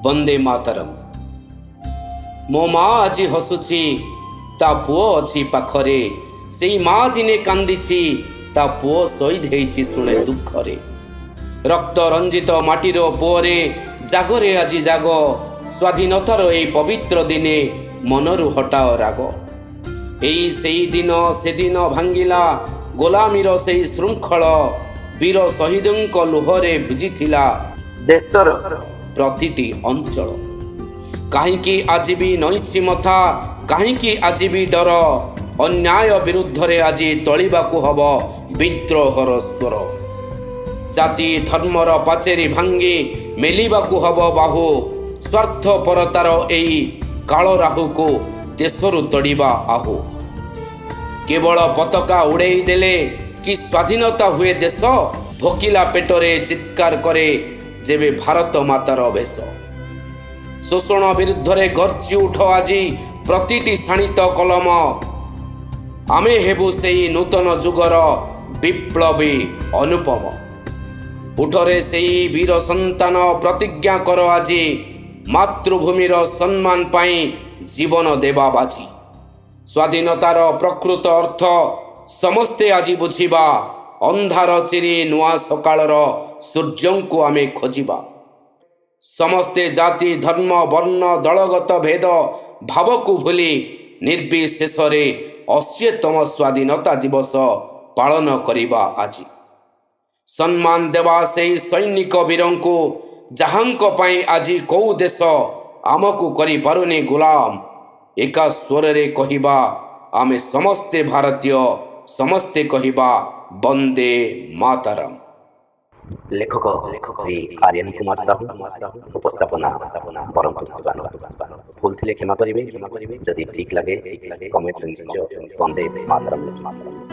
ବନ୍ଦେ ମାତରମ୍। ମୋ ମା ଆଜି ହସୁଛି, ତା ପୁଅ ଅଛି ପାଖରେ। ସେଇ ମା ଦିନେ କାନ୍ଦିଛି, ତା ପୁଅ ଶହୀଦ ହେଇଛି ଶୁଣେ ଦୁଃଖରେ। ରକ୍ତ ରଞ୍ଜିତ ମାଟିର ପୁଅରେ ଜାଗରେ ଆଜି ଜାଗ। ସ୍ୱାଧୀନତାର ଏଇ ପବିତ୍ର ଦିନେ ମନରୁ ହଟାଅ ରାଗ। ଏଇ ସେଇ ଦିନ ସେଦିନ ଭାଙ୍ଗିଲା ଗୋଲାମୀର ସେଇ ଶୃଙ୍ଖଳ। ବୀର ଶହୀଦଙ୍କ ଲୁହରେ ଭିଜିଥିଲା ଦେଶର ପ୍ରତିଟି ଅଞ୍ଚଳ। କାହିଁକି ଆଜି ବି ନଇଁଛି ମଥା, କାହିଁକି ଆଜି ବି ଡର? ଅନ୍ୟାୟ ବିରୁଦ୍ଧରେ ଆଜି ତୋଳିବାକୁ ହବ ବିଦ୍ରୋହର ସ୍ୱର। ଜାତି ଧର୍ମର ପାଚେରୀ ଭାଙ୍ଗି ମେଲିବାକୁ ହବ ବାହୁ। ସ୍ୱାର୍ଥପରତାର ଏଇ କାଳରାହୁକୁ ଦେଶରୁ ତଡ଼ିବା ଆହୁ। କେବଳ ପତାକା ଉଡ଼େଇ ଦେଲେ କି ସ୍ୱାଧୀନତା ହୁଏ ଦେଶ? ଭୋକିଲା ପେଟରେ ଚିତ୍କାର କରେ ଯେବେ ଭାରତ ମାତାର ବେଶ। ଶୋଷଣ ବିରୁଦ୍ଧରେ ଗର୍ଜି ଉଠ ଆଜି ପ୍ରତିଟି ଶାଣିତ କଲମ। ଆମେ ହେବୁ ସେଇ ନୂତନ ଯୁଗର ବିପ୍ଳବୀ ଅନୁପମ। ଉଠରେ ସେଇ ବୀର ସନ୍ତାନ ପ୍ରତିଜ୍ଞା କର ଆଜି, ମାତୃଭୂମିର ସମ୍ମାନ ପାଇଁ ଜୀବନ ଦେବା ବାଜି। ସ୍ୱାଧୀନତାର ପ୍ରକୃତ ଅର୍ଥ ସମସ୍ତେ ଆଜି ବୁଝିବା। ଅନ୍ଧାର ଚିରି ନୂଆ ସକାଳର ସୂର୍ଯ୍ୟଙ୍କୁ ଆମେ ଖୋଜିବା। ସମସ୍ତେ ଜାତି ଧର୍ମ ବର୍ଣ୍ଣ ଦଳଗତ ଭେଦ ଭାବକୁ ଭୁଲି ନିର୍ବିଶେଷରେ 80ତମ ସ୍ୱାଧୀନତା ଦିବସ ପାଳନ କରିବା ଆଜି। ସମ୍ମାନ ଦେବା ସେଇ ସୈନିକ ବୀରଙ୍କୁ, ଯାହାଙ୍କ ପାଇଁ ଆଜି କୋଉ ଦେଶ ଆମକୁ କରିପାରୁନି ଗୁଲାମ। ଏକା ସ୍ୱରରେ କହିବା ଆମେ ସମସ୍ତେ ଭାରତୀୟ, ସମସ୍ତେ କହିବା ବନ୍ଦେ ମାତରମ୍। ଲେଖକ ଶ୍ରୀ ଆର୍ୟନ କୁମାର ସାହୁ, ଉପସ୍ଥାପନା ବ୍ରହ୍ମପୁର ଶିବାନନ୍ଦ। ଭୁଲ ଥିଲେ କ୍ଷମା କରିବେ। ଯଦି ଠିକ୍ ଲାଗେ କମେଣ୍ଟରେ ନିଶ୍ଚୟ ବନ୍ଦେ ମାତରମ୍।